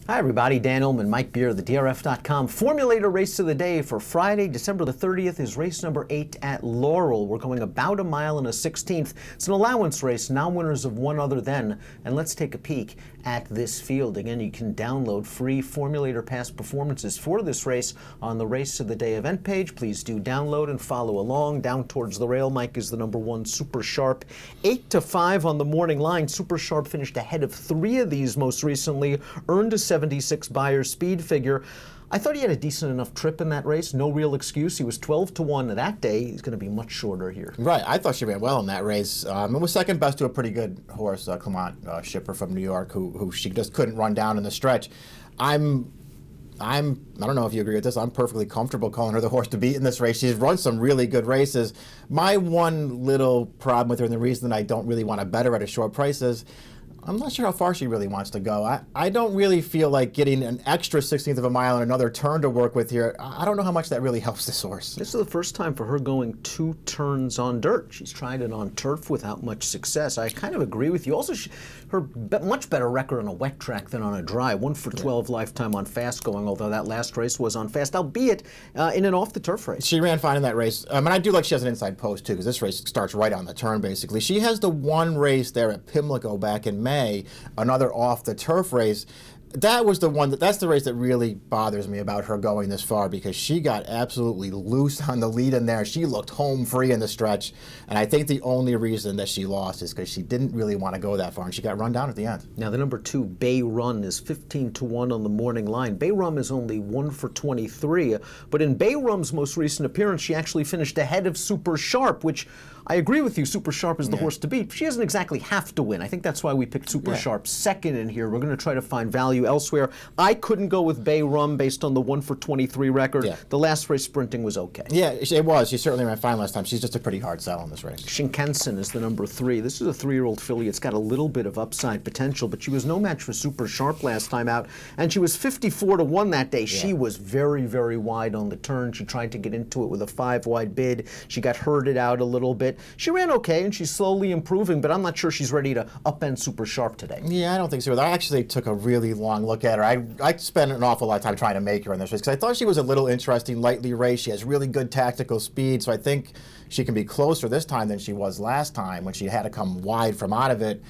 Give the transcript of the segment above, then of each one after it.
Hi everybody, Dan Illman, Mike Beer, the DRF.com Formulator Race of the Day for Friday, December the 30th is race number 8 at Laurel. We're going about a mile and a 16th. It's an allowance race, now winners of one other than. And let's take a peek at this field. Again, you can download free Formulator past performances for this race on the Race of the Day event page. Please do download and follow along. Down towards the rail, Mike is the number 1 Super Sharp. 8-5 on the morning line. Super Sharp finished ahead of 3 of these most recently, earned a 76 Beyer speed figure. I thought he had a decent enough trip in that race. No real excuse. He was 12-1 that day. He's going to be much shorter here. Right. I thought she ran well in that race. It was second best to a pretty good horse, Clement Shipper from New York, who she just couldn't run down in the stretch. I don't know if you agree with this. I'm perfectly comfortable calling her the horse to beat in this race. She's run some really good races. My one little problem with her, and the reason that I don't really want to bet her at a short price is I'm not sure how far she really wants to go. I don't really feel like getting an extra 16th of a mile and another turn to work with here. I don't know how much that really helps this horse. This is the first time for her going 2 turns on dirt. She's tried it on turf without much success. I kind of agree with you. Also, her much better record on a wet track than on a dry. 1 for 12 lifetime on fast going, although that last race was on fast, albeit in an off-the-turf race. She ran fine in that race. And I do like she has an inside post, too, because this race starts right on the turn, basically. She has the one race there at Pimlico back in May, another off-the-turf race. That's the race that really bothers me about her going this far, because she got absolutely loose on the lead in there. She looked home free in the stretch, and I think the only reason that she lost is because she didn't really want to go that far, and she got run down at the end. Now, the number 2, Bay Run, is 15-1 on the morning line. Bay Rum is only 1 for 23, but in Bay Rum's most recent appearance, she actually finished ahead of Super Sharp, which I agree with you, Super Sharp is the horse to beat. She doesn't exactly have to win. I think that's why we picked Super Sharp second in here. We're going to try to find value elsewhere. I couldn't go with Bay Rum based on the 1 for 23 record. Yeah. The last race sprinting was okay. Yeah, it was. She certainly ran fine last time. She's just a pretty hard sell in this race. Shinkansen is the number 3. This is a 3-year-old filly. It's got a little bit of upside potential, but she was no match for Super Sharp last time out, and she was 54-1 that day. Yeah. She was very, very wide on the turn. She tried to get into it with a 5-wide bid. She got herded out a little bit. She ran okay, and she's slowly improving, but I'm not sure she's ready to upend Super Sharp today. Yeah, I don't think so. I actually took a really long look at her. I spent an awful lot of time trying to make her in this race, because I thought she was a little interesting, lightly raced. She has really good tactical speed, so I think she can be closer this time than she was last time when she had to come wide from out of it.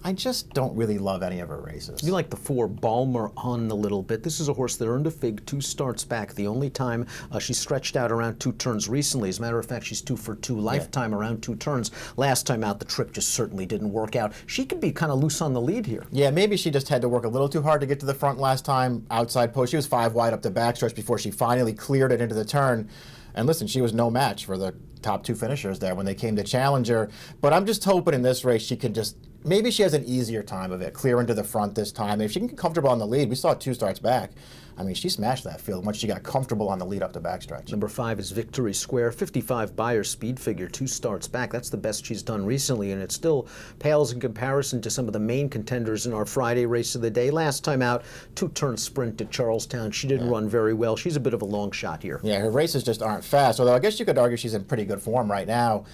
I just don't really love any of her races. You like the 4, Balmer on a little bit. This is a horse that earned a fig 2 starts back. The only time she stretched out around 2 turns recently. As a matter of fact, she's 2 for 2 lifetime around 2 turns. Last time out, the trip just certainly didn't work out. She could be kind of loose on the lead here. Yeah, maybe she just had to work a little too hard to get to the front last time. Outside post, she was 5 wide up the backstretch before she finally cleared it into the turn. And listen, she was no match for the top 2 finishers there when they came to challenge her. But I'm just hoping in this race she can just, maybe she has an easier time of it, clear into the front this time. If she can get comfortable on the lead, we saw 2 starts back. I mean, she smashed that field once she got comfortable on the lead up the backstretch. Number 5 is Victory Square, 55 Beyer speed figure, 2 starts back. That's the best she's done recently, and it still pales in comparison to some of the main contenders in our Friday race of the day. Last time out, 2-turn sprint at Charlestown. She didn't run very well. She's a bit of a long shot here. Yeah, her races just aren't fast, although I guess you could argue she's in pretty good form right now.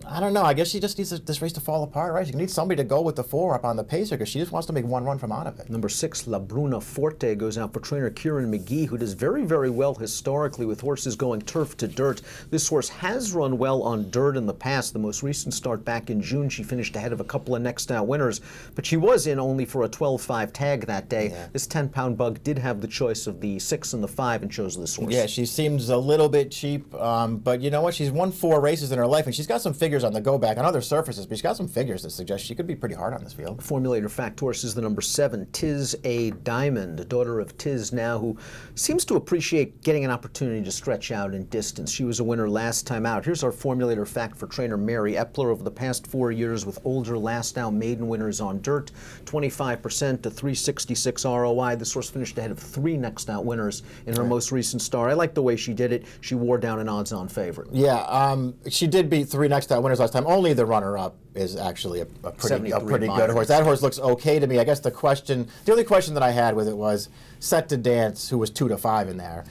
I don't know. I guess she just needs this race to fall apart, right? She needs somebody to go with the 4 up on the pacer, because she just wants to make one run from out of it. Number 6, La Bruna Forte, goes out for trainer Kieran McGee, who does very, very well historically with horses going turf to dirt. This horse has run well on dirt in the past. The most recent start back in June, she finished ahead of a couple of next out winners, but she was in only for a 12-5 tag that day. Yeah. This 10-pound bug did have the choice of the 6 and the 5 and chose this horse. Yeah, she seems a little bit cheap, but you know what? She's won 4 races in her life, and she's got some figures on the go back on other surfaces, but she's got some figures that suggest she could be pretty hard on this field. Formulator fact horse is the number 7, Tis a Diamond, a daughter of Tis now, who seems to appreciate getting an opportunity to stretch out in distance. She was a winner last time out. Here's our Formulator fact for trainer Mary Epler. Over the past 4 years with older last out maiden winners on dirt, 25% to 366 ROI. This horse finished ahead of 3 next out winners in her most recent start. I like the way she did it. She wore down an odds-on favorite. Yeah, she did beat 3 next out winners last time. Only the runner-up is actually a pretty good horse. That horse looks okay to me. I guess the only question that I had with it was Set to Dance, who was 2-5 in there.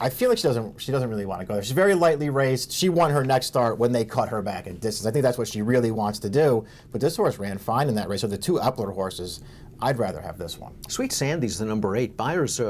I feel like she doesn't really want to go there. She's very lightly raced. She won her next start when they cut her back in distance. I think that's what she really wants to do. But this horse ran fine in that race. So the 2 Epler horses, I'd rather have this one. Sweet Sandy's the number 8. Buyers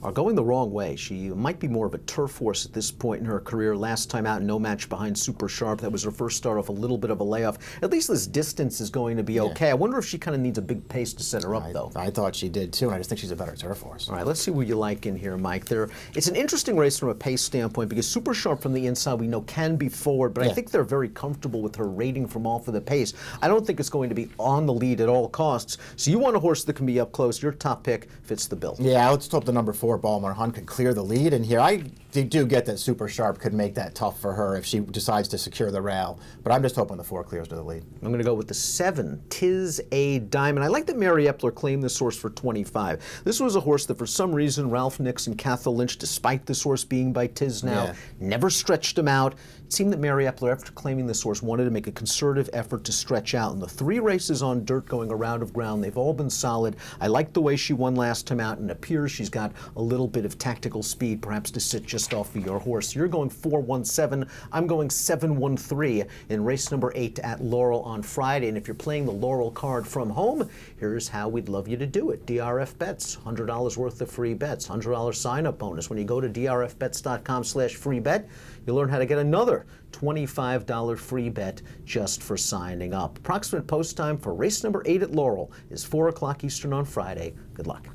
are going the wrong way. She might be more of a turf horse at this point in her career. Last time out, no match behind Super Sharp. That was her first start off a little bit of a layoff. At least this distance is going to be okay. I wonder if she kind of needs a big pace to set her up, though. I thought she did, too, and I just think she's a better turf horse. All right, let's see what you like in here, Mike. It's an interesting race from a pace standpoint because Super Sharp from the inside we know can be forward, but I think they're very comfortable with her rating from off of the pace. I don't think it's going to be on the lead at all costs. So you want a horse that can be up close. Your top pick fits the bill. Yeah, let's hope the number 4, Balmer Hunt, can clear the lead in here. I do get that Super Sharp could make that tough for her if she decides to secure the rail, but I'm just hoping the 4 clears to the lead. I'm going to go with the 7, Tis a Diamond. I like that Mary Epler claimed this horse for 25. This was a horse that for some reason Ralph Nix and Cathal Lynch, despite this horse being by Tiz now, never stretched him out. It seemed that Mary Epler, after claiming this horse, wanted to make a concerted effort to stretch out. And the 3 races on dirt going a round of ground, they've all been solid. I like the way she won last time out, and it appears she's got a little bit of tactical speed, perhaps to sit just off of your horse. You're going 4-1-7. I'm going 7-1-3 in race number 8 at Laurel on Friday. And if you're playing the Laurel card from home, here's how we'd love you to do it. DRF Bets, $100 worth of free bets, $100 sign-up bonus. When you go to drfbets.com/free bet, you'll learn how to get another $25 free bet just for signing up. Approximate post time for race number 8 at Laurel is 4 o'clock Eastern on Friday. Good luck.